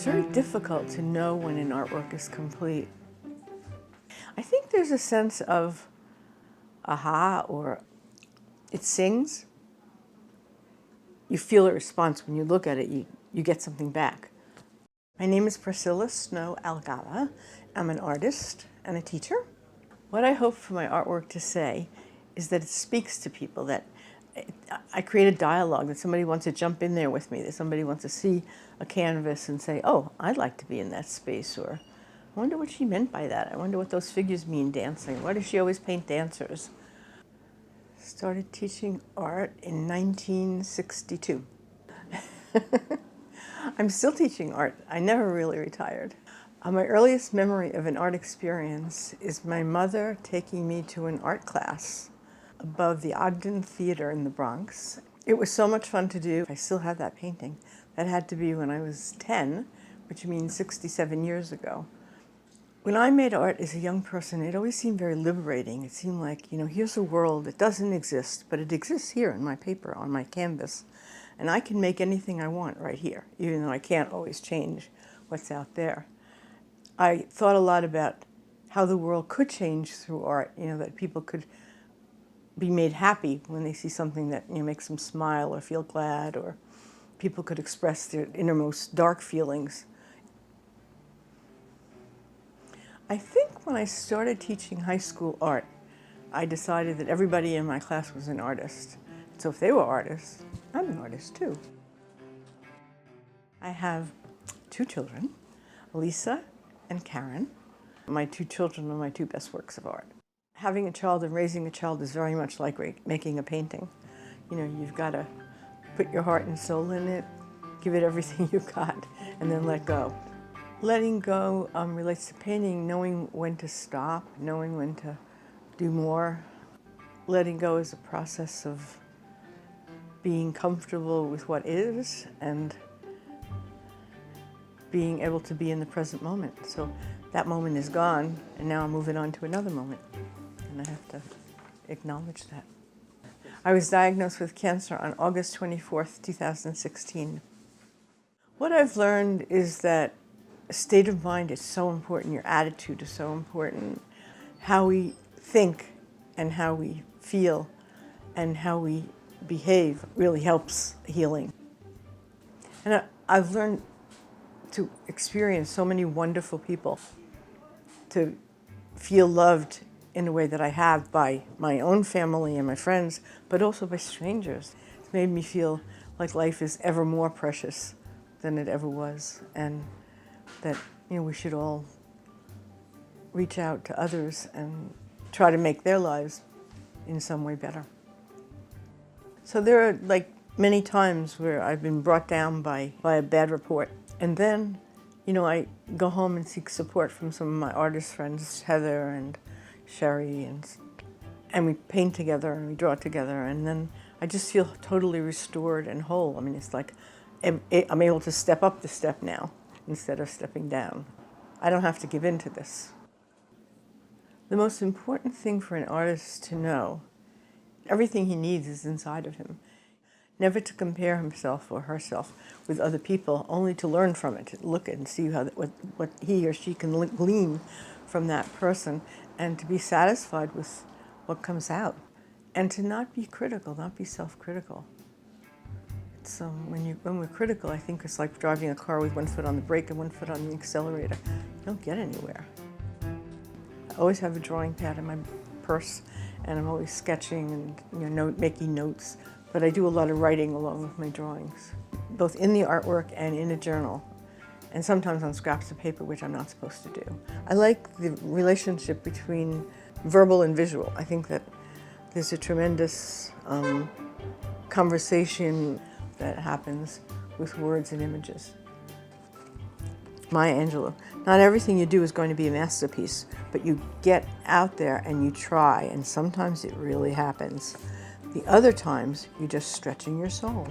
It's very difficult to know when an artwork is complete. I think there's a sense of aha, or it sings. You feel a response when you look at it, you get something back. My name is Priscilla Snow Algava. I'm an artist and a teacher. What I hope for my artwork to say is that it speaks to people, that I create a dialogue, that somebody wants to jump in there with me, that somebody wants to see a canvas and say, oh, I'd like to be in that space, or I wonder what she meant by that. I wonder what those figures mean dancing. Why does she always paint dancers? Started teaching art in 1962. I'm still teaching art. I never really retired. My earliest memory of an art experience is my mother taking me to an art class above the Ogden Theater in the Bronx. It was so much fun to do. I still have that painting. That had to be when I was 10, which means 67 years ago. When I made art as a young person, it always seemed very liberating. It seemed like, here's a world that doesn't exist, but it exists here in my paper, on my canvas. And I can make anything I want right here, even though I can't always change what's out there. I thought a lot about how the world could change through art, that people could be made happy when they see something that makes them smile or feel glad, or people could express their innermost dark feelings. I think when I started teaching high school art, I decided that everybody in my class was an artist. So if they were artists, I'm an artist too. I have 2 children, Alisa and Carin. My 2 children are my 2 best works of art. Having a child and raising a child is very much like making a painting. You've got to put your heart and soul in it, give it everything you got, and then let go. Letting go relates to painting, knowing when to stop, knowing when to do more. Letting go is a process of being comfortable with what is and being able to be in the present moment. So that moment is gone, and now I'm moving on to another moment, and I have to acknowledge that. I was diagnosed with cancer on August 24th, 2016. What I've learned is that state of mind is so important, your attitude is so important. How we think and how we feel and how we behave really helps healing. And I've learned to experience so many wonderful people, to feel loved in a way that I have by my own family and my friends, but also by strangers. It's made me feel like life is ever more precious than it ever was, and that we should all reach out to others and try to make their lives in some way better. So there are many times where I've been brought down by a bad report, and then I go home and seek support from some of my artist friends, Heather and Sherry, and we paint together and we draw together, and then I just feel totally restored and whole. I mean, it's like I'm able to step up the step now instead of stepping down. I don't have to give in to this. The most important thing for an artist to know, everything he needs is inside of him. Never to compare himself or herself with other people, only to learn from it, to look at and see what he or she can glean from that person, and to be satisfied with what comes out. And to not be critical, not be self-critical. So when we're critical, I think it's like driving a car with one foot on the brake and one foot on the accelerator. You don't get anywhere. I always have a drawing pad in my purse, and I'm always sketching and making notes. But I do a lot of writing along with my drawings, both in the artwork and in a journal, and sometimes on scraps of paper, which I'm not supposed to do. I like the relationship between verbal and visual. I think that there's a tremendous conversation that happens with words and images. Maya Angelou, not everything you do is going to be a masterpiece, but you get out there and you try, and sometimes it really happens. The other times, you're just stretching your soul.